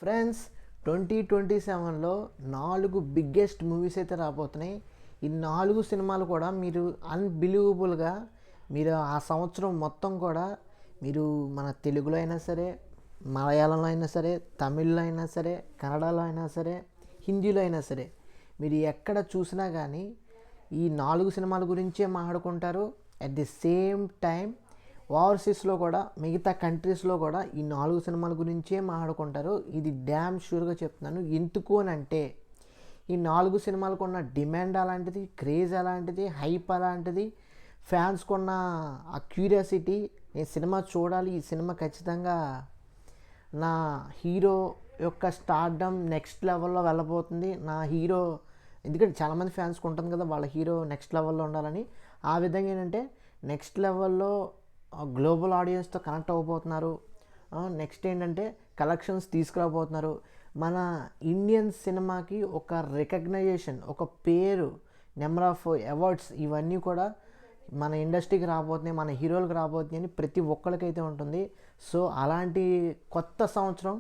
Friends 2027లో 4 biggest movies అయితే రాబోతున్నాయి. ఈ 4 సినిమాలు కూడా మీరు అన్బిలీవబుల్గా మీరు ఆ సంవత్సరం మొత్తం కూడా మీరు మన తెలుగులో అయినా సరే, మలయాళంలో అయినా సరే, తమిళ్లో అయినా సరే, కన్నడలో అయినా సరే, హిందీలో అయినా సరే మీరు ఎక్కడ చూసినా కానీ ఈ 4 సినిమాల గురించే మాట్లాడుకుంటారు. అట్ ది సేమ్ టైం ఓవర్సీస్లో కూడా మిగతా కంట్రీస్లో కూడా ఈ 4 సినిమాల గురించే మాట్లాడుకుంటారు. ఇది డ్యామ్ షూర్గా చెప్తున్నాను. ఎందుకు అని అంటే ఈ 4 సినిమాలకు ఉన్న డిమాండ్ అలాంటిది, క్రేజ్ అలాంటిది, హైప్ అలాంటిది, ఫ్యాన్స్కి ఉన్న ఆ క్యూరియాసిటీ. నేను సినిమా చూడాలి, ఈ సినిమా ఖచ్చితంగా నా హీరో యొక్క స్టార్డమ్ నెక్స్ట్ లెవెల్లో వెళ్ళబోతుంది. నా హీరో, ఎందుకంటే చాలామంది ఫ్యాన్స్కి ఉంటుంది కదా వాళ్ళ హీరో నెక్స్ట్ లెవెల్లో ఉండాలని. ఆ విధంగా ఏంటంటే నెక్స్ట్ లెవెల్లో గ్లోబల్ ఆడియన్స్తో కనెక్ట్ అవ్వబోతున్నారు. నెక్స్ట్ ఏంటంటే కలెక్షన్స్ తీసుకురాబోతున్నారు. మన ఇండియన్ సినిమాకి ఒక రికగ్నైజేషన్, ఒక పేరు, నెంబర్ ఆఫ్ అవార్డ్స్ ఇవన్నీ కూడా మన ఇండస్ట్రీకి రాబోతున్నాయి, మన హీరోలకు రాబోతున్నాయి అని ప్రతి ఒక్కరికైతే ఉంటుంది. సో అలాంటి కొత్త సంవత్సరం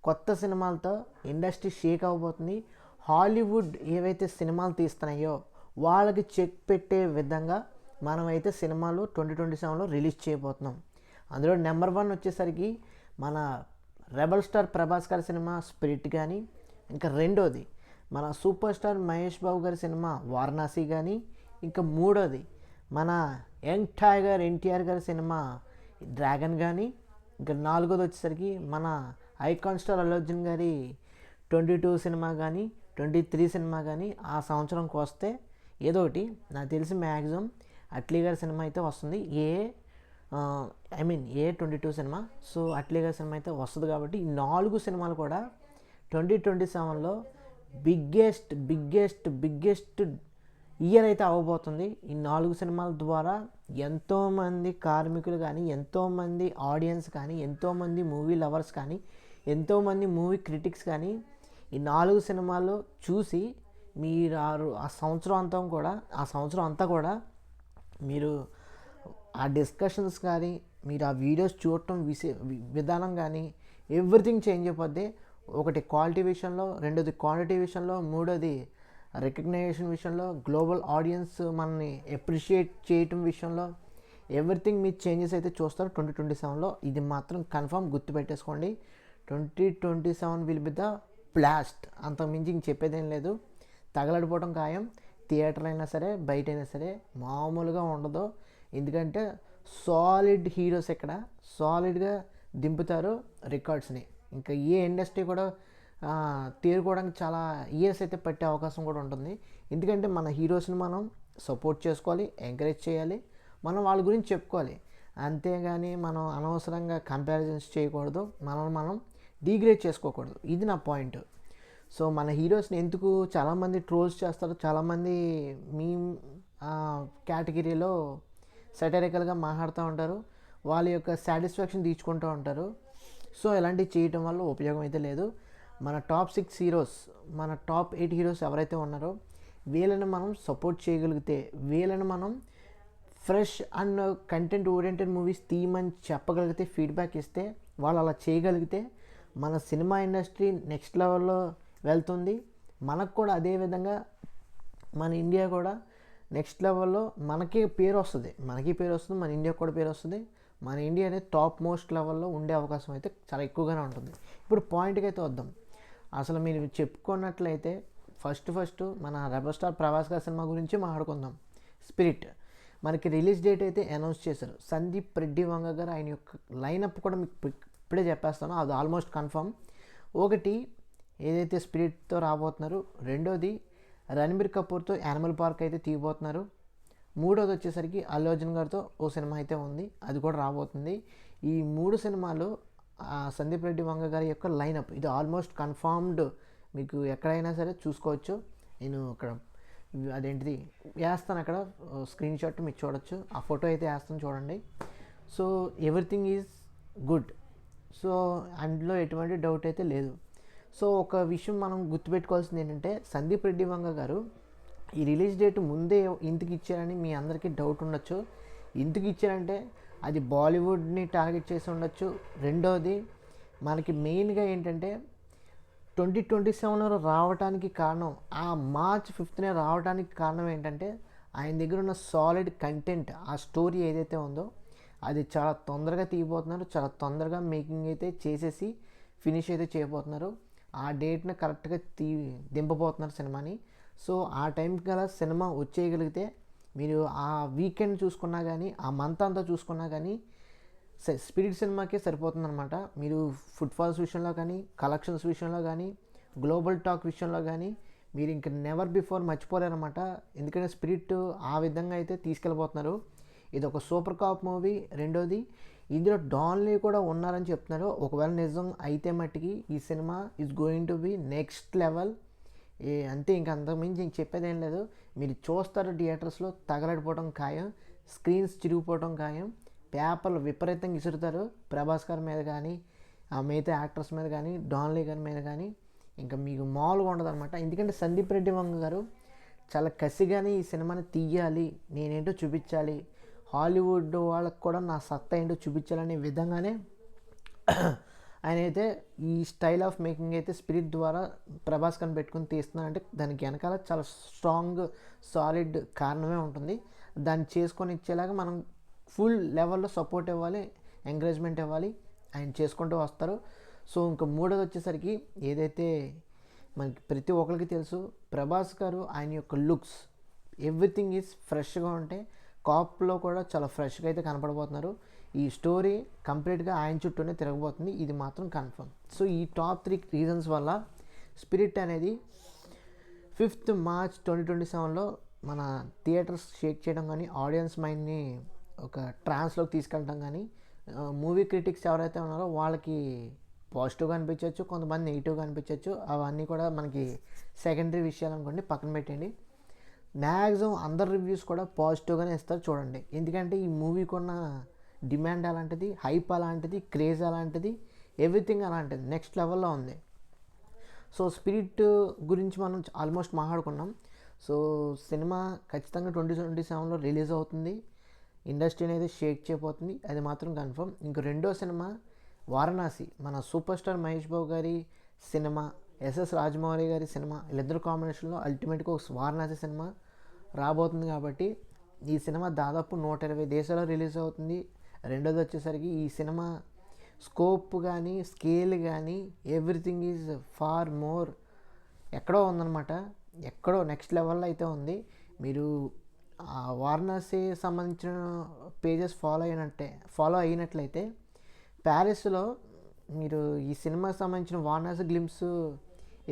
కొత్త సినిమాలతో ఇండస్ట్రీ షేక్ అవ్వబోతుంది. హాలీవుడ్ ఏవైతే సినిమాలు తీస్తున్నాయో వాళ్ళకి చెక్ పెట్టే విధంగా మనమైతే సినిమాలు 2027లో రిలీజ్ చేయబోతున్నాం. అందులో నెంబర్ 1 వచ్చేసరికి మన రెబల్ స్టార్ ప్రభాస్ గారి సినిమా స్పిరిట్ కానీ, ఇంకా రెండోది మన సూపర్ స్టార్ మహేష్ బాబు గారి సినిమా వారణాసి కానీ, ఇంకా మూడోది మన యంగ్ టైగర్ ఎన్టీఆర్ గారి సినిమా డ్రాగన్ కానీ, ఇంకా నాలుగోది వచ్చేసరికి మన ఐకాన్ స్టార్ అల్లు అర్జున్ గారి 22 సినిమా కానీ, 23 సినిమా కానీ ఆ సంవత్సరంకి వస్తే ఏదో ఒకటి నాకు తెలిసి మ్యాక్సిమం అట్లీ గారి సినిమా అయితే వస్తుంది. ఏ 22 సినిమా. సో అట్లీ గారి సినిమా అయితే వస్తుంది. కాబట్టి ఈ 4 సినిమాలు కూడా 2027లో బిగ్గెస్ట్ ఇయర్ అయితే అవ్వబోతుంది. ఈ 4 సినిమాల ద్వారా ఎంతోమంది కార్మికులు కానీ, ఎంతోమంది ఆడియన్స్ కానీ, ఎంతోమంది మూవీ లవర్స్ కానీ, ఎంతోమంది మూవీ క్రిటిక్స్ కానీ ఈ 4 సినిమాలు చూసి మీరు ఆ సంవత్సరం అంతా కూడా మీరు ఆ డిస్కషన్స్ కానీ, మీరు ఆ వీడియోస్ చూడటం విధానం కానీ ఎవ్రీథింగ్ చేంజ్ అయిపోద్ది. ఒకటి క్వాలిటీ విషయంలో, రెండోది క్వాంటిటీ విషయంలో, మూడోది రికగ్నైజేషన్ విషయంలో, గ్లోబల్ ఆడియన్స్ మనని అప్రిషియేట్ చేయటం విషయంలో ఎవ్రీథింగ్ మీ చేంజెస్ అయితే చూస్తారు 2027లో. ఇది మాత్రం కన్ఫర్మ్ గుర్తుపెట్టేసుకోండి. 2027 విల్ బి ద బ్లాస్ట్. అంతకుమించి ఇంక చెప్పేదేం లేదు. తగలడిపోవడం ఖాయం. థియేటర్ అయినా సరే, బయట అయినా సరే మామూలుగా ఉండదు. ఎందుకంటే సాలిడ్ హీరోస్ ఇక్కడ సాలిడ్గా దింపుతారు రికార్డ్స్ని. ఇంకా ఏ ఇండస్ట్రీ కూడా తేరుకోవడానికి చాలా ఇయర్స్ అయితే పట్టే అవకాశం కూడా ఉంటుంది. ఎందుకంటే మన హీరోస్ని మనం సపోర్ట్ చేసుకోవాలి, ఎంకరేజ్ చేయాలి, మనం వాళ్ళ గురించి చెప్పుకోవాలి. అంతేగాని మనం అనవసరంగా కంపారిజన్స్ చేయకూడదు, మనం డీగ్రేడ్ చేసుకోకూడదు. ఇది నా పాయింట్. సో మన హీరోస్ని ఎందుకు చాలామంది ట్రోల్స్ చేస్తారు, చాలామంది మీ కేటగిరీలో సటరికల్గా మాట్లాడుతూ ఉంటారు, వాళ్ళ యొక్క సాటిస్ఫాక్షన్ తీర్చుకుంటూ ఉంటారు. సో ఇలాంటివి చేయటం వల్ల ఉపయోగం అయితే లేదు. మన టాప్ 6 హీరోస్, మన టాప్ 8 హీరోస్ ఎవరైతే ఉన్నారో వీళ్ళని మనం సపోర్ట్ చేయగలిగితే, వీళ్ళని మనం fresh and content oriented movies తీయమని చెప్పగలిగితే, ఫీడ్బ్యాక్ ఇస్తే, వాళ్ళు అలా చేయగలిగితే మన సినిమా ఇండస్ట్రీ నెక్స్ట్ లెవెల్లో వెళ్తుంది. మనకు కూడా అదేవిధంగా మన ఇండియా కూడా నెక్స్ట్ లెవెల్లో మనకి పేరు వస్తుంది, మన ఇండియాకి కూడా పేరు వస్తుంది. మన ఇండియా అనేది టాప్ మోస్ట్ లెవెల్లో ఉండే అవకాశం అయితే చాలా ఎక్కువగానే ఉంటుంది. ఇప్పుడు పాయింట్కి అయితే వద్దాం. అసలు మీరు చెప్పుకున్నట్లయితే ఫస్ట్ మన రెబల్ స్టార్ ప్రభాస్ గారి సినిమా గురించి మాట్లాడుకుందాం. స్పిరిట్ మనకి రిలీజ్ డేట్ అయితే అనౌన్స్ చేశారు. సందీప్ రెడ్డి వంగ గారు, ఆయన యొక్క లైనప్ కూడా మీకు ఇప్పుడే చెప్పేస్తాను, అది ఆల్మోస్ట్ కన్ఫర్మ్. ఒకటి ఏదైతే స్పిరిట్తో రాబోతున్నారు, రెండోది రణబీర్ కపూర్తో యానిమల్ పార్క్ అయితే తీయబోతున్నారు, మూడోది వచ్చేసరికి అల్లు అర్జున్ గారితో ఓ సినిమా అయితే ఉంది, అది కూడా రాబోతుంది. ఈ 3 సినిమాలు సందీప్ రెడ్డి వంగ గారి యొక్క లైనప్ ఇది ఆల్మోస్ట్ కన్ఫర్మ్డ్. మీకు ఎక్కడైనా సరే చూసుకోవచ్చు. నేను అక్కడ అదేంటిది వేస్తాను, అక్కడ స్క్రీన్ షాట్ మీకు చూడొచ్చు, ఆ ఫోటో అయితే వేస్తాను చూడండి. So everything is good. So అందులో ఎటువంటి డౌట్ అయితే లేదు. సో ఒక విషయం మనం గుర్తుపెట్టుకోవాల్సింది ఏంటంటే, సందీప్ రెడ్డి వంగ గారు ఈ రిలీజ్ డేట్ ముందే ఎందుకు ఇచ్చారని మీ అందరికీ డౌట్ ఉండొచ్చు. ఎందుకు ఇచ్చారంటే అది బాలీవుడ్ని టార్గెట్ చేసి ఉండొచ్చు. రెండోది మనకి మెయిన్గా ఏంటంటే 2027 రావటానికి కారణం, ఆ మార్చ్ 5నే రావడానికి కారణం ఏంటంటే ఆయన దగ్గర ఉన్న సాలిడ్ కంటెంట్, ఆ స్టోరీ ఏదైతే ఉందో అది చాలా తొందరగా తీయబోతున్నారు. చాలా తొందరగా మేకింగ్ అయితే చేసేసి ఫినిష్ అయితే చేయబోతున్నారు. ఆ డేట్ని కరెక్ట్గా దింపబోతున్నారు సినిమాని. సో ఆ టైంకి గల సినిమా వచ్చేయగలిగితే మీరు ఆ వీకెండ్ చూసుకున్నా కానీ, ఆ మంత్ అంతా చూసుకున్నా కానీ స్పిరిట్ సినిమాకే సరిపోతుందన్నమాట. మీరు ఫుట్ఫాల్స్ విషయంలో కానీ, కలెక్షన్స్ విషయంలో కానీ, గ్లోబల్ టాక్ విషయంలో కానీ మీరు ఇంక నెవర్ బిఫోర్ మర్చిపోలేరన్నమాట. ఎందుకంటే స్పిరిట్ ఆ విధంగా అయితే తీసుకెళ్ళిపోతున్నారు. ఇది ఒక సూపర్ కాప్ మూవీ. రెండోది, ఇందులో డాన్లీ కూడా ఉన్నారని చెప్తున్నారు. ఒకవేళ నిజం అయితే మట్టికి ఈ cinema is going to be next level. అంతే, ఇంక అంతకుమించి ఇంక చెప్పేది ఏం లేదు. మీరు చూస్తారు, థియేటర్స్లో తగలడిపోవడం ఖాయం, స్క్రీన్స్ చిరిగిపోవడం ఖాయం, పేపర్లు విపరీతంగా ఇసురుతారు ప్రభాస్ గారి మీద కానీ, ఆ మిగతా యాక్టర్స్ మీద కానీ, డాన్లీ గారి మీద కానీ. ఇంకా మీకు మామూలుగా ఉండదు అనమాట. ఎందుకంటే సందీప్ రెడ్డి వంగ గారు చాలా కసిగానే ఈ సినిమాని తీయాలి, నేనేంటో చూపించాలి, హాలీవుడ్ వాళ్ళకు కూడా నా సత్తా ఏంటో చూపించాలనే విధంగానే ఆయన అయితే ఈ స్టైల్ ఆఫ్ మేకింగ్ అయితే స్పిరిట్ ద్వారా ప్రభాస్ కని పెట్టుకుని తీస్తున్నారంటే దానికి వెనకాల చాలా స్ట్రాంగ్ సాలిడ్ కారణమే ఉంటుంది. దాన్ని చేసుకొని ఇచ్చేలాగా మనం ఫుల్ లెవెల్లో సపోర్ట్ ఇవ్వాలి, ఎంకరేజ్మెంట్ ఇవ్వాలి. ఆయన చేసుకుంటూ వస్తారు. సో ఇంకా మూడోది వచ్చేసరికి, ఏదైతే మనకి ప్రతి ఒక్కరికి తెలుసు, ప్రభాస్ గారు ఆయన యొక్క లుక్స్ ఎవ్రీథింగ్ ఈజ్ ఫ్రెష్గా ఉంటే కాప్లో కూడా చాలా ఫ్రెష్గా అయితే కనపడబోతున్నారు. ఈ స్టోరీ కంప్లీట్గా ఆయన చుట్టూనే తిరగబోతుంది, ఇది మాత్రం కన్ఫర్మ్. సో ఈ టాప్ 3 రీజన్స్ వల్ల స్పిరిట్ అనేది 5th March 2027లో మన థియేటర్స్ షేక్ చేయడం కానీ, ఆడియన్స్ మైండ్ని ఒక ట్రాన్స్లోకి తీసుకెళ్ళడం కానీ, మూవీ క్రిటిక్స్ ఎవరైతే ఉన్నారో వాళ్ళకి పాజిటివ్గా అనిపించవచ్చు, కొంతమంది నెగిటివ్గా అనిపించవచ్చు. అవన్నీ కూడా మనకి సెకండరీ విషయాలు అనుకోండి, పక్కన పెట్టండి. మ్యాక్సిమం అందరు రివ్యూస్ కూడా పాజిటివ్గానే ఇస్తారు చూడండి. ఎందుకంటే ఈ మూవీకి ఉన్న డిమాండ్ అలాంటిది, హైప్ అలాంటిది, క్రేజ్ అలాంటిది, ఎవ్రీథింగ్ అలాంటిది నెక్స్ట్ లెవెల్లో ఉంది. సో స్పిరిట్ గురించి మనం ఆల్మోస్ట్ మాట్లాడుకున్నాం. సో సినిమా ఖచ్చితంగా 2027లో రిలీజ్ అవుతుంది. ఇండస్ట్రీని అయితే షేక్ చేయబోతుంది, అది మాత్రం కన్ఫర్మ్. ఇంకో రెండో సినిమా వారణాసి, మన సూపర్ స్టార్ మహేష్ బాబు గారి సినిమా, ఎస్ఎస్ రాజమౌళి గారి సినిమా, వీళ్ళిద్దరు కాంబినేషన్లో అల్టిమేట్గా ఒక వారణాసి సినిమా రాబోతుంది. కాబట్టి ఈ సినిమా దాదాపు 120 దేశాల్లో రిలీజ్ అవుతుంది. రెండోది వచ్చేసరికి ఈ సినిమా స్కోప్ కానీ, స్కేల్ కానీ, ఎవ్రీథింగ్ ఈజ్ ఫార్ మోర్ ఎక్కడో ఉందన్నమాట. ఎక్కడో నెక్స్ట్ లెవెల్లో అయితే ఉంది. మీరు వారణాసి సంబంధించిన పేజెస్ ఫాలో అయినట్లయితే ప్యారిస్లో మీరు ఈ సినిమాకి సంబంధించిన వారణాసి గ్లిమ్స్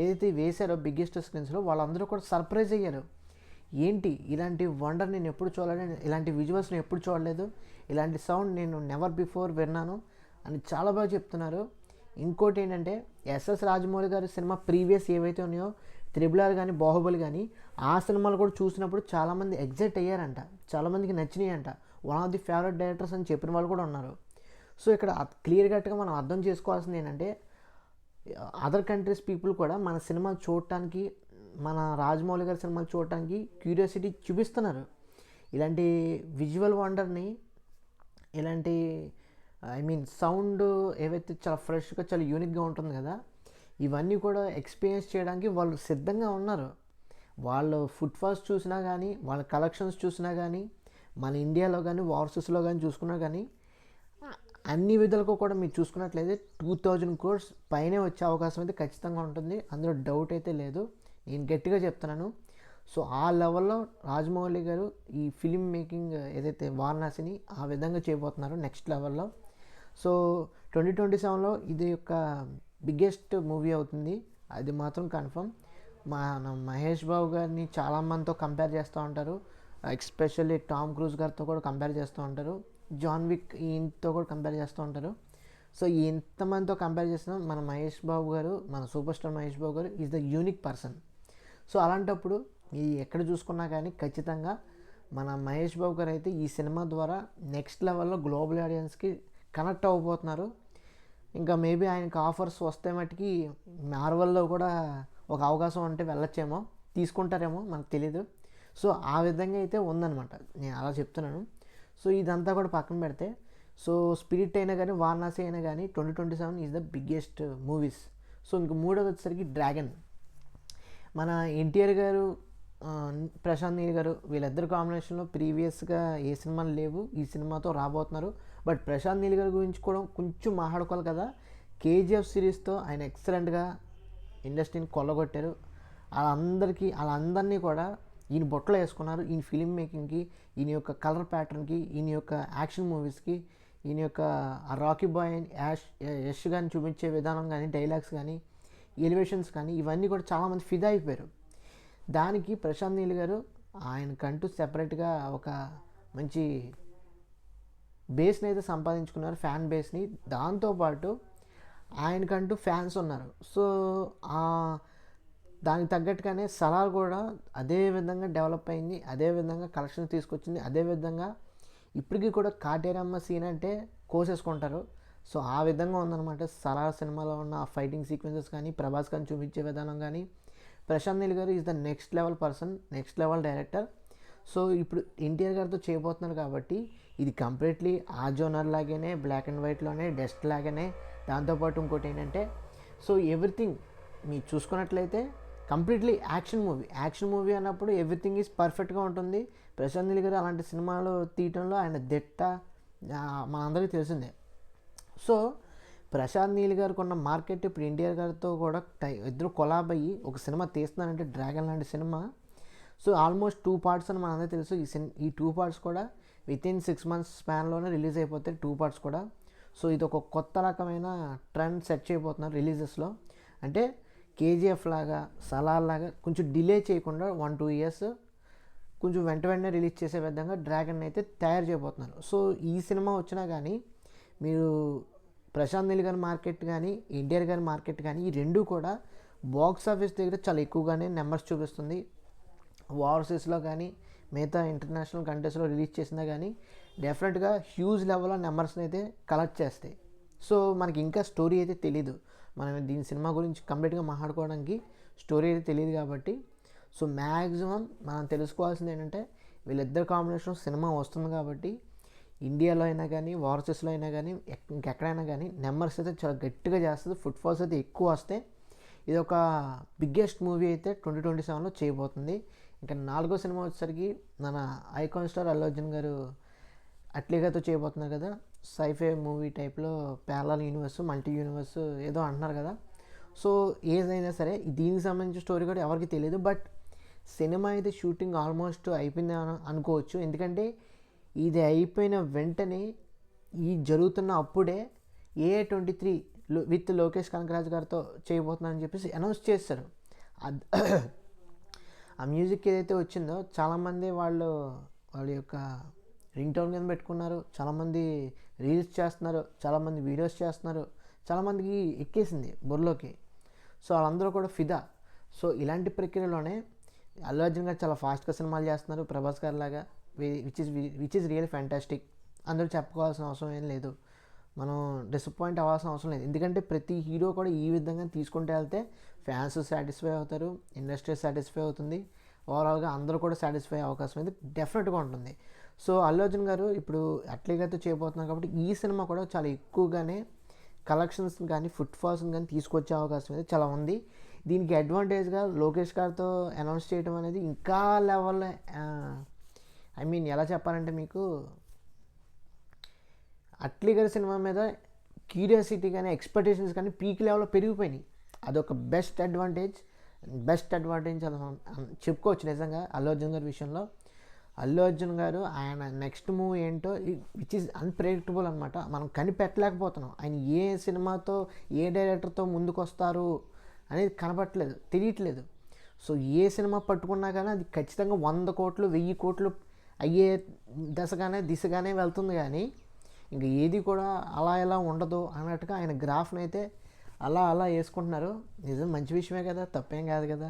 ఏదైతే వేశారో బిగ్గెస్ట్ స్క్రీన్స్లో, వాళ్ళందరూ కూడా సర్ప్రైజ్ అయ్యారు. ఏంటి ఇలాంటి వండర్ నేను ఎప్పుడు చూడలేదు, ఇలాంటి విజువల్స్ నేను ఎప్పుడు చూడలేదు, ఇలాంటి సౌండ్ నేను నెవర్ బిఫోర్ విన్నాను అని చాలా బాగా చెప్తున్నారు. ఇంకోటి ఏంటంటే, ఎస్ఎస్ రాజమౌళి గారి సినిమా ప్రీవియస్ ఏవైతే ఉన్నాయో, త్రిబుల్ కానీ, బాహుబలి కానీ, ఆ సినిమాలు కూడా చూసినప్పుడు చాలామంది ఎగ్జైట్ అయ్యారంట, చాలామందికి నచ్చినాయి అంట. One of the favourite directors అని చెప్పిన వాళ్ళు కూడా ఉన్నారు. సో ఇక్కడ క్లియర్ కట్గా మనం అర్థం చేసుకోవాల్సింది ఏంటంటే, అదర్ కంట్రీస్ పీపుల్ కూడా మన సినిమాలు చూడటానికి, మన రాజమౌళి గారి సినిమాలు చూడటానికి క్యూరియాసిటీ చూపిస్తున్నారు. ఇలాంటి విజువల్ వండర్ని, ఇలాంటి సౌండ్ ఏవైతే చాలా ఫ్రెష్గా, చాలా యూనిక్గా ఉంటుంది కదా, ఇవన్నీ కూడా ఎక్స్పీరియన్స్ చేయడానికి వాళ్ళు సిద్ధంగా ఉన్నారు. వాళ్ళు ఫుట్ఫాల్స్ చూసినా కానీ, వాళ్ళ కలెక్షన్స్ చూసినా కానీ, మన ఇండియాలో కానీ, ఓవర్సీస్లో కానీ చూసుకున్నా కానీ, అన్ని విధాలుగా కూడా మీరు చూసుకున్నట్లయితే 2000 crores పైనే వచ్చే అవకాశం అయితే ఖచ్చితంగా ఉంటుంది. అందులో డౌట్ అయితే లేదు, నేను గట్టిగా చెప్తున్నాను. సో ఆ లెవెల్లో రాజమౌళి గారు ఈ ఫిలిం మేకింగ్ ఏదైతే వారణాసిని ఆ విధంగా చేయబోతున్నారు నెక్స్ట్ లెవెల్లో. సో 2027లో ఇది యొక్క బిగ్గెస్ట్ మూవీ అవుతుంది, అది మాత్రం కన్ఫర్మ్. మన మహేష్ బాబు గారిని చాలామందితో కంపేర్ చేస్తూ ఉంటారు, ఎస్పెషల్లీ టామ్ క్రూజ్ గారితో కూడా కంపేర్ చేస్తూ ఉంటారు, జాన్ విక్ ఈయనతో కూడా కంపేర్ చేస్తూ ఉంటారు. సో ఎంతమందితో కంపేర్ చేసినా మన మహేష్ బాబు గారు, మన సూపర్ స్టార్ మహేష్ బాబు గారు is the unique person. So అలాంటప్పుడు ఈ ఎక్కడ చూసుకున్నా కానీ ఖచ్చితంగా మన మహేష్ బాబు గారు అయితే ఈ సినిమా ద్వారా నెక్స్ట్ లెవెల్లో గ్లోబల్ ఆడియన్స్కి కనెక్ట్ అవ్వబోతున్నారు. ఇంకా మేబీ ఆయనకి ఆఫర్స్ వస్తే మట్టుకి మార్వెల్లో కూడా ఒక అవకాశం ఉంటే వెళ్ళొచ్చేమో, తీసుకుంటారేమో, మనకు తెలీదు. సో ఆ విధంగా అయితే ఉందన్నమాట, నేను అలా చెప్తున్నాను. సో ఇదంతా కూడా పక్కన పెడితే, సో స్పిరిట్ అయినా కానీ, వారణాసి అయినా కానీ 2027 is the biggest movies. So ఇంక మూడోది వచ్చేసరికి డ్రాగన్. మన ఎన్టీఆర్ గారు, ప్రశాంత్ నీల్ గారు వీళ్ళిద్దరు కాంబినేషన్లో ప్రీవియస్గా ఏ సినిమాలు లేవు, ఈ సినిమాతో రాబోతున్నారు. బట్ ప్రశాంత్ నీల్ గారి గురించి కూడా కొంచెం మాట్లాడుకోవాలి కదా. కేజీఎఫ్ సిరీస్తో ఆయన ఎక్సలెంట్గా ఇండస్ట్రీని కొల్లగొట్టారు. వాళ్ళందరినీ కూడా ఈయన బొట్టలో వేసుకున్నారు. ఈయన ఫిలిం మేకింగ్కి, ఈయన యొక్క కలర్ ప్యాటర్న్కి, ఈయన యొక్క యాక్షన్ మూవీస్కి, ఈయన యొక్క రాకీ బాయ్ యష్ కానీ చూపించే విధానం కానీ, డైలాగ్స్ కానీ, ఎలివేషన్స్ కానీ, ఇవన్నీ కూడా చాలామంది ఫిదా అయిపోయారు. దానికి ప్రశాంత్ నీల్ గారు ఆయనకంటూ సెపరేట్గా ఒక మంచి బేస్ని అయితే సంపాదించుకున్నారు, ఫ్యాన్ బేస్ని. దాంతోపాటు ఆయనకంటూ ఫ్యాన్స్ ఉన్నారు. సో దానికి తగ్గట్టుగానే సలార్ కూడా అదే విధంగా డెవలప్ అయింది, అదే విధంగా కలెక్షన్ తీసుకొచ్చింది, అదే విధంగా ఇప్పటికీ కూడా కాటేరమ్మ సీన్ అంటే కోసేసుకుంటారు. సో ఆ విధంగా ఉందన్నమాట సలార్ సినిమాలో ఉన్న ఆ ఫైటింగ్ సీక్వెన్సెస్ కానీ, ప్రభాస్ కానీ చూపించే విధానం కానీ. ప్రశాంత్ నీల్ గారు is the next level person, next level director. So ఇప్పుడు ఎన్టీఆర్ గారితో చేయబోతున్నారు కాబట్టి ఇది కంప్లీట్లీ ఆ జోనర్ లాగానే, బ్లాక్ అండ్ వైట్లోనే, డస్ట్ లాగానే. దాంతోపాటు ఇంకోటి ఏంటంటే, సో ఎవ్రీథింగ్ మీరు చూసుకున్నట్లయితే కంప్లీట్లీ యాక్షన్ మూవీ అన్నప్పుడు ఎవ్రీథింగ్ ఈజ్ పర్ఫెక్ట్గా ఉంటుంది. ప్రశాంత్ నీల్ గారు అలాంటి సినిమాలు తీయటంలో ఆయన దిట్ట, మనందరికీ తెలిసిందే. సో ప్రశాంత్ నీల్ గారికి ఉన్న మార్కెట్ ఇప్పుడు ఎన్టీఆర్ గారితో కూడా ఇద్దరు కొలాబ్ అయ్యి ఒక సినిమా తీస్తున్నారంటే డ్రాగన్ లాంటి సినిమా. సో ఆల్మోస్ట్ 2 పార్ట్స్ అని మనందరికీ తెలుసు. ఈ 2 పార్ట్స్ కూడా వితిన్ 6 months స్పాన్లోనే రిలీజ్ అయిపోతాయి 2 parts కూడా. సో ఇది ఒక కొత్త రకమైన ట్రెండ్ సెట్ చేయబోతున్నారు రిలీజెస్లో. అంటే కేజీఎఫ్ లాగా, సలార్ లాగా కొంచెం డిలే చేయకుండా 1-2 years కొంచెం వెంటనే రిలీజ్ చేసే విధంగా డ్రాగన్ అయితే తయారు చేయబోతున్నారు. సో ఈ సినిమా వచ్చినా కానీ మీరు ప్రశాంత్ నీల్ గారి మార్కెట్ కానీ, ఎన్టీఆర్ గారి మార్కెట్ కానీ, ఈ రెండు కూడా బాక్స్ ఆఫీస్ దగ్గర చాలా ఎక్కువగానే నెంబర్స్ చూపిస్తుంది. ఓవర్సీస్లో కానీ, మిగతా ఇంటర్నేషనల్ కంట్రీస్లో రిలీజ్ చేసినా కానీ డెఫినెట్గా హ్యూజ్ లెవెల్లో నెంబర్స్ని అయితే కలెక్ట్ చేస్తాయి. సో మనకి ఇంకా స్టోరీ అయితే తెలీదు, మనం దీని సినిమా గురించి కంప్లీట్గా మాట్లాడుకోవడానికి స్టోరీ అయితే తెలియదు కాబట్టి. సో మ్యాక్సిమం మనం తెలుసుకోవాల్సింది ఏంటంటే వీళ్ళిద్దరు కాంబినేషన్ సినిమా వస్తుంది కాబట్టి ఇండియాలో అయినా కానీ, ఓవర్సీస్లో అయినా కానీ, ఇంకెక్కడైనా కానీ నెంబర్స్ అయితే చాలా గట్టిగా చేస్తుంది, ఫుట్ఫాల్స్ అయితే ఎక్కువ వస్తాయి. ఇది ఒక బిగ్గెస్ట్ మూవీ అయితే 2027లో చేయబోతుంది. ఇంకా 4వ సినిమా వచ్చేసరికి మన ఐకాన్ స్టార్ అల్లు అర్జున్ గారు అట్లీగాతో చేయబోతున్నారు కదా. సైఫై మూవీ టైప్లో ప్యారలల్ యూనివర్స్, మల్టీ యూనివర్స్ ఏదో అంటున్నారు కదా. సో ఏదైనా సరే దీనికి సంబంధించిన స్టోరీ కూడా ఎవరికి తెలియదు. బట్ సినిమా అయితే షూటింగ్ ఆల్మోస్ట్ అయిపోయింది అనుకోవచ్చు. ఎందుకంటే ఇది అయిపోయిన వెంటనే ఈ జరుగుతున్న అప్పుడే A23 విత్ లోకేష్ కనకరాజ్ గారితో చేయబోతున్నారని చెప్పేసి అనౌన్స్ చేస్తారు. ఆ మ్యూజిక్ ఏదైతే వచ్చిందో చాలామంది వాళ్ళ యొక్క రింగ్ టోన్ కింద పెట్టుకున్నారు, చాలామంది రీల్స్ చేస్తున్నారు, చాలామంది వీడియోస్ చేస్తున్నారు, చాలామందికి ఎక్కేసింది బుర్రలోకి. సో వాళ్ళందరూ కూడా ఫిదా. సో ఇలాంటి ప్రక్రియలోనే అల్లు అర్జున్ గారు చాలా ఫాస్ట్గా సినిమాలు చేస్తున్నారు, ప్రభాస్ గారి లాగా, విచ్ ఈజ్ రియల్ ఫ్యాంటాస్టిక్. అందరూ చెప్పుకోవాల్సిన అవసరం ఏం లేదు, మనం డిసప్పాయింట్ అవ్వాల్సిన అవసరం లేదు. ఎందుకంటే ప్రతి హీరో కూడా ఈ విధంగా తీసుకుంటూ వెళ్తే ఫ్యాన్స్ సాటిస్ఫై అవుతారు, ఇండస్ట్రీ సాటిస్ఫై అవుతుంది, ఓవరాల్గా అందరూ కూడా సాటిస్ఫై అయ్యే అవకాశం అయితే డెఫినెట్గా ఉంటుంది. సో అల్లు అర్జున్ గారు ఇప్పుడు అట్లీగాతో చేయబోతున్నారు కాబట్టి ఈ సినిమా కూడా చాలా ఎక్కువగానే కలెక్షన్స్ కానీ, ఫుట్ఫాల్స్ని కానీ తీసుకొచ్చే అవకాశం అయితే చాలా ఉంది. దీనికి అడ్వాంటేజ్గా లోకేష్ గారితో అనౌన్స్ చేయడం అనేది ఇంకా లెవెల్, ఎలా చెప్పాలంటే మీకు అట్లీ గారి సినిమా మీద క్యూరియాసిటీ కానీ, ఎక్స్పెక్టేషన్స్ కానీ పీక్ లెవెల్లో పెరిగిపోయినాయి. అదొక బెస్ట్ అడ్వాంటేజ్ అని చెప్పుకోవచ్చు నిజంగా అల్లు అర్జున్ గారి విషయంలో. అల్లు అర్జున్ గారు ఆయన నెక్స్ట్ మూవీ ఏంటో విచ్ ఈజ్ అన్ప్రెడిక్టబుల్ అనమాట. మనం కనిపెట్టలేకపోతున్నాం ఆయన ఏ సినిమాతో, ఏ డైరెక్టర్తో ముందుకు వస్తారు అనేది కనపట్లేదు, తెలియట్లేదు. సో ఏ సినిమా పట్టుకున్నా కానీ అది ఖచ్చితంగా 100 కోట్లు 1000 కోట్లు అయ్యే దిశగానే వెళ్తుంది. కానీ ఇంకా ఏది కూడా అలా ఎలా ఉండదు అన్నట్టుగా ఆయన గ్రాఫ్ని అయితే అలా వేసుకుంటున్నారు. నిజం, మంచి విషయమే కదా, తప్పేం కాదు కదా.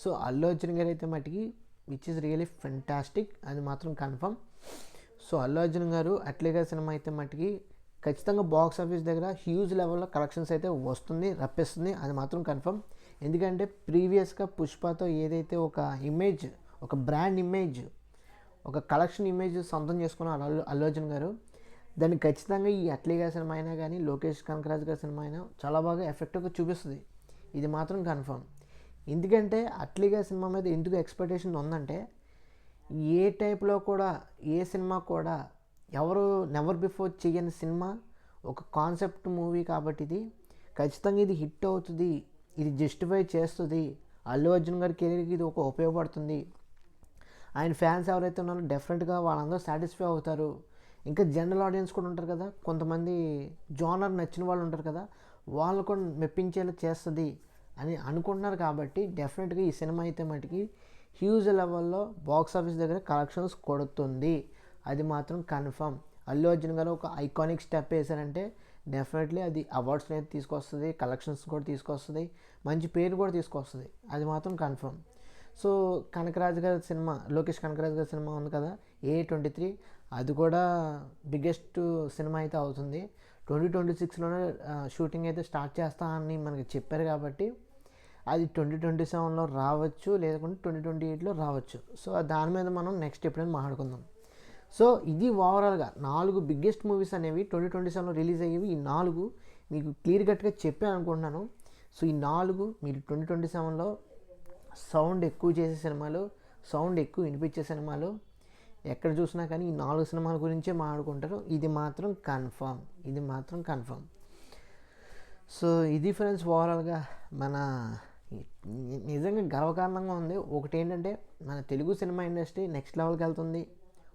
సో అల్లు అర్జున్ గారు అయితే మటుకి విచ్ ఈజ్ రియలీ ఫెంటాస్టిక్, అది మాత్రం కన్ఫర్మ్. సో అల్లు అర్జున్ గారు అట్లీగా సినిమా అయితే మటుకి ఖచ్చితంగా బాక్స్ ఆఫీస్ దగ్గర హ్యూజ్ లెవెల్లో కలెక్షన్స్ అయితే వస్తుంది, రప్పిస్తుంది, అది మాత్రం కన్ఫర్మ్. ఎందుకంటే ప్రీవియస్గా పుష్పతో ఏదైతే ఒక ఇమేజ్, ఒక బ్రాండ్ ఇమేజ్, ఒక కలెక్షన్ ఇమేజ్ సొంతం చేసుకున్నారు అల్లు అర్జున్ గారు, దాన్ని ఖచ్చితంగా ఈ అట్లీగా సినిమా అయినా కానీ, లోకేష్ కనకరాజ్ గారి సినిమా అయినా చాలా బాగా ఎఫెక్టివ్గా చూపిస్తుంది. ఇది మాత్రం కన్ఫర్మ్. ఎందుకంటే అట్లీగా సినిమా మీద ఎందుకు ఎక్స్పెక్టేషన్ ఉందంటే ఏ టైప్లో కూడా ఏ సినిమా కూడా ఎవరు నెవర్ బిఫోర్ చేయని సినిమా, ఒక కాన్సెప్ట్ మూవీ కాబట్టి ఇది ఖచ్చితంగా ఇది హిట్ అవుతుంది, ఇది జస్టిఫై చేస్తుంది, అల్లు అర్జున్ గారి కెరీర్కి ఇది ఒక ఉపయోగపడుతుంది, ఆయన ఫ్యాన్స్ ఎవరైతే ఉన్నారో డెఫినెట్గా వాళ్ళందరూ సాటిస్ఫై అవుతారు. ఇంకా జనరల్ ఆడియన్స్ కూడా ఉంటారు కదా, కొంతమంది జోనర్ నచ్చిన వాళ్ళు ఉంటారు కదా, వాళ్ళు కూడా మెప్పించేలా చేస్తుంది అని అనుకుంటున్నారు. కాబట్టి డెఫినెట్గా ఈ సినిమా అయితే మటుకి హ్యూజ్ లెవెల్లో బాక్స్ ఆఫీస్ దగ్గర కలెక్షన్స్ కొడుతుంది, అది మాత్రం కన్ఫర్మ్. అల్లు అర్జున్ గారు ఒక ఐకానిక్ స్టెప్ వేశారంటే డెఫినెట్లీ అది అవార్డ్స్ని అయితే తీసుకొస్తుంది, కలెక్షన్స్ కూడా తీసుకొస్తుంది, మంచి పేరు కూడా తీసుకొస్తుంది, అది మాత్రం కన్ఫర్మ్. సో కనకరాజు గారి సినిమా, లోకేష్ కనకరాజు గారి సినిమా ఉంది కదా A23, అది కూడా బిగ్గెస్ట్ సినిమా అయితే అవుతుంది. 2026లోనే షూటింగ్ అయితే స్టార్ట్ చేస్తా అని మనకి చెప్పారు కాబట్టి అది 2027లో రావచ్చు, లేకుంటే 2028లో రావచ్చు. సో దాని మీద మనం నెక్స్ట్ ఎప్పుడైనా మాట్లాడుకుందాం. సో ఇది ఓవరాల్గా 4 బిగ్గెస్ట్ మూవీస్ అనేవి 2027లో రిలీజ్ అయ్యేవి. ఈ 4 మీకు క్లియర్ కట్గా చెప్పాను అనుకుంటున్నాను. సో ఈ 4 మీరు 2027లో సౌండ్ ఎక్కువ చేసే సినిమాలు, సౌండ్ ఎక్కువ వినిపించే సినిమాలు, ఎక్కడ చూసినా కానీ ఈ 4 సినిమాల గురించే మాట్లాడుకుంటారు. ఇది మాత్రం కన్ఫర్మ్, ఇది మాత్రం కన్ఫర్మ్. సో ఇది ఫ్రెండ్స్ ఓవరాల్గా మన నిజంగా గర్వకారణంగా ఉంది. ఒకటి ఏంటంటే మన తెలుగు సినిమా ఇండస్ట్రీ నెక్స్ట్ లెవెల్కి వెళ్తుంది,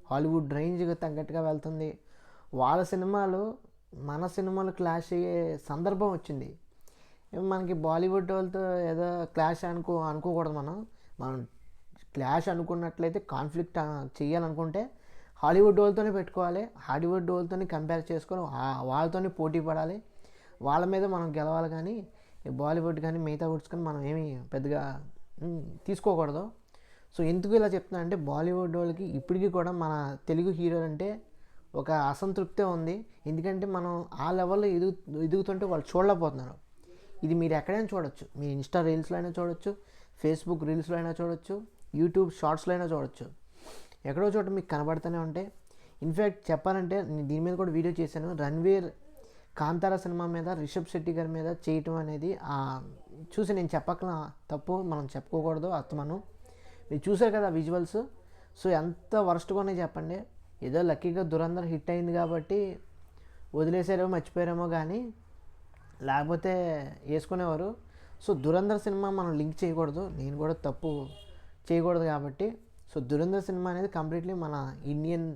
హాలీవుడ్ రేంజ్కి తగ్గట్టుగా వెళ్తుంది. వాళ్ళ సినిమాలు మన సినిమాలు క్లాష్ అయ్యే సందర్భం వచ్చింది. మనకి బాలీవుడ్ వాళ్ళతో ఏదో క్లాష్ అనుకోకూడదు. మనం క్లాష్ అనుకున్నట్లయితే, కాన్ఫ్లిక్ట్ చేయాలనుకుంటే హాలీవుడ్ వాళ్ళతోనే పెట్టుకోవాలి, హాలీవుడ్ వాళ్ళతోనే కంపేర్ చేసుకొని వాళ్ళతోనే పోటీ పడాలి, వాళ్ళ మీద మనం గెలవాలి. కానీ బాలీవుడ్ కానీ మిగతా వుడ్స్ కానీ మనం ఏమీ పెద్దగా తీసుకోకూడదు. సో ఎందుకు ఇలా చెప్తున్నా అంటే బాలీవుడ్ వాళ్ళకి ఇప్పటికీ కూడా మన తెలుగు హీరోలు అంటే ఒక అసంతృప్తే ఉంది. ఎందుకంటే మనం ఆ లెవెల్లో ఎదుగుతుంటే వాళ్ళు చూడలేకపోతున్నారు. ఇది మీరు ఎక్కడైనా చూడొచ్చు, మీ ఇన్స్టా రీల్స్లో అయినా చూడొచ్చు, ఫేస్బుక్ రీల్స్లో అయినా చూడొచ్చు, యూట్యూబ్ షార్ట్స్లో అయినా చూడొచ్చు, ఎక్కడో చోట మీకు కనబడుతూనే ఉంటాయి. ఇన్ఫ్యాక్ట్ చెప్పాలంటే నేను దీని మీద కూడా వీడియో చేశాను. రణ్వీర్ కాంతారా సినిమా మీద రిషబ్ శెట్టి గారి మీద చేయటం అనేది చూసి నేను చెప్పకల తప్పు, మనం చెప్పుకోకూడదు, అత్తమను మీరు చూసారు కదా విజువల్స్. సో ఎంత వరస్ట్గా ఉన్నాయి చెప్పండి. ఏదో లక్కీగా దురంధర్ హిట్ అయింది కాబట్టి వదిలేసారేమో, మర్చిపోయారేమో, కానీ లేకపోతే వేసుకునేవారు. సో దురంధర్ సినిమా మనం లింక్ చేయకూడదు, నేను కూడా తప్పు చేయకూడదు కాబట్టి. సో దురంధర్ సినిమా అనేది కంప్లీట్లీ మన ఇండియన్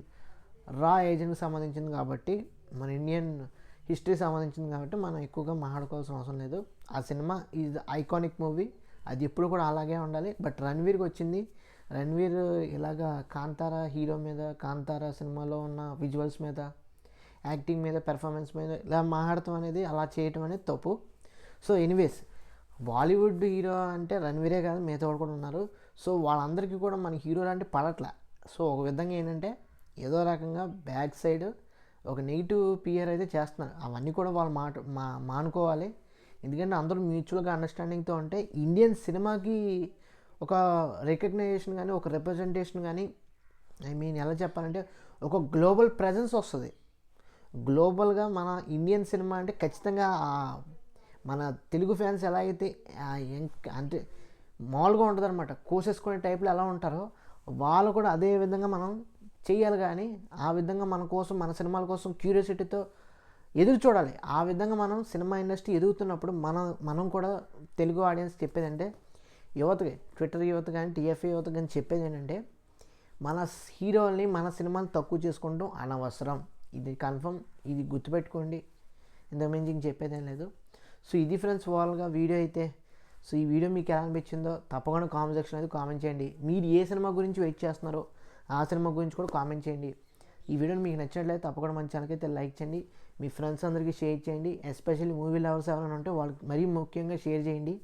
రా ఏజెంట్కి సంబంధించింది కాబట్టి, మన ఇండియన్ హిస్టరీ సంబంధించింది కాబట్టి మనం ఎక్కువగా మాట్లాడుకోవాల్సిన అవసరం లేదు. ఆ సినిమా ఈజ్ ఐకానిక్ మూవీ, అది ఎప్పుడు కూడా అలాగే ఉండాలి. బట్ రణ్వీర్కి వచ్చింది, రణ్వీర్ ఇలాగా కాంతారా హీరో మీద, కాంతారా సినిమాలో ఉన్న విజువల్స్ మీద, యాక్టింగ్ మీద, పెర్ఫార్మెన్స్ మీద ఇలా మాట్లాడటం అనేది, అలా చేయటం అనేది తప్పు. సో ఎనీవేస్ బాలీవుడ్ హీరో అంటే రణ్వీరే కాదు, మిగతా వాళ్ళు కూడా ఉన్నారు. సో వాళ్ళందరికీ కూడా మన హీరోలు అంటే పడట్లే. సో ఒక విధంగా ఏంటంటే ఏదో రకంగా బ్యాక్ సైడ్ ఒక నెగిటివ్ పిఆర్ అయితే చేస్తున్నారు. అవన్నీ కూడా వాళ్ళు మానుకోవాలి. ఎందుకంటే అందరూ మ్యూచువల్గా అండర్స్టాండింగ్తో ఉంటే ఇండియన్ సినిమాకి ఒక రికగ్నైజేషన్ కానీ, ఒక రిప్రజెంటేషన్ కానీ, ఎలా చెప్పాలంటే ఒక గ్లోబల్ ప్రెజెన్స్ వస్తుంది. గ్లోబల్గా మన ఇండియన్ సినిమా అంటే ఖచ్చితంగా మన తెలుగు ఫ్యాన్స్ ఎలా అయితే అంటే మామూలుగా ఉంటుంది అనమాట, కోసేసుకునే టైప్లో ఎలా ఉంటారో వాళ్ళు కూడా అదే విధంగా మనం చేయాలి. కానీ ఆ విధంగా మన కోసం, మన సినిమాల కోసం క్యూరియాసిటీతో ఎదురు చూడాలి. ఆ విధంగా మనం సినిమా ఇండస్ట్రీ ఎదుగుతున్నప్పుడు మనం కూడా తెలుగు ఆడియన్స్ చెప్పేదంటే, యువతకి, ట్విట్టర్ యువత కానీ, టీఎఫ్ఏ యువత కానీ చెప్పేది ఏంటంటే, మన హీరోల్ని, మన సినిమాని తక్కువ చేసుకుంటాం అనవసరం. ఇది కన్ఫర్మ్, ఇది గుర్తుపెట్టుకోండి, ఇంతకుమించి ఇంక చెప్పేదేం లేదు. సో ఇది ఫ్రెండ్స్ ఓవరాల్గా వీడియో అయితే. సో ఈ వీడియో మీకు ఎలా అనిపించిందో తప్పకుండా కామెంట్ సెక్షన్ అయితే కామెంట్ చేయండి. మీరు ఏ సినిమా గురించి వెయిట్ చేస్తున్నారో ఆ సినిమా గురించి కూడా కామెంట్ చేయండి. ఈ వీడియోని మీకు నచ్చినట్లయితే తప్పకుండా మన ఛానల్కి అయితే లైక్ చేయండి, మీ ఫ్రెండ్స్ అందరికీ షేర్ చేయండి. ఎస్పెషల్లీ మూవీ లవర్స్ ఎవరైనా ఉంటే వాళ్ళకి మరీ ముఖ్యంగా షేర్ చేయండి.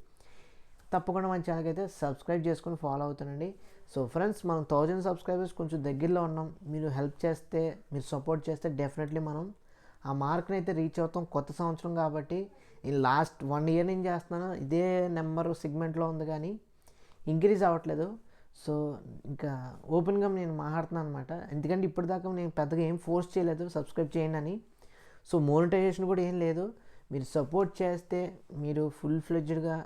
తప్పకుండా మన ఛానల్కి అయితే సబ్స్క్రైబ్ చేసుకొని ఫాలో అవుతానండి. సో ఫ్రెండ్స్, మనం 1000 సబ్స్క్రైబర్స్ కొంచెం దగ్గరలో ఉన్నాం. మీరు హెల్ప్ చేస్తే, మీరు సపోర్ట్ చేస్తే డెఫినెట్లీ మనం ఆ మార్క్ని అయితే రీచ్ అవుతాం. కొత్త సంవత్సరం కాబట్టి నేను లాస్ట్ 1 year నుంచి చేస్తున్నాను, ఇదే నెంబర్ సెగ్మెంట్లో ఉంది కానీ ఇంక్రీజ్ అవ్వట్లేదు. సో ఇంకా ఓపెన్గా నేను మాట్లాడుతున్నాను అనమాట. ఎందుకంటే ఇప్పటిదాకా నేను పెద్దగా ఏం ఫోర్స్ చేయలేదు సబ్స్క్రైబ్ చేయండి అని. సో మోనిటైజేషన్ కూడా ఏం లేదు. మీరు సపోర్ట్ చేస్తే, మీరు ఫుల్ ఫ్లెడ్జ్డ్గా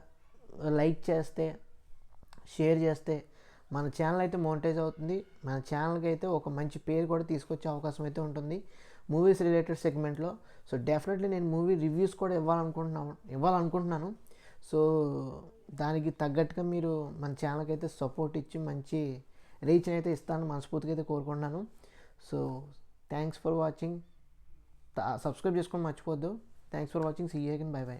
లైక్ చేస్తే, షేర్ చేస్తే మన ఛానల్ అయితే మోనిటైజ్ అవుతుంది. మన ఛానల్కి అయితే ఒక మంచి పేరు కూడా తీసుకొచ్చే అవకాశం అయితే ఉంటుంది మూవీస్ రిలేటెడ్ సెగ్మెంట్లో. సో డెఫినెట్లీ నేను మూవీ రివ్యూస్ కూడా ఇవ్వాలనుకుంటున్నాను. సో దానికి తగ్గట్టుగా మీరు మన ఛానల్కి అయితే సపోర్ట్ ఇచ్చి మంచి రీచ్ని అయితే ఇస్తాను మనస్ఫూర్తిగా అయితే కోరుకుంటున్నాను. So thanks for watching. Subscribe చేసుకోవడం మర్చిపోద్దు. Thanks for watching. See you again. Bye by.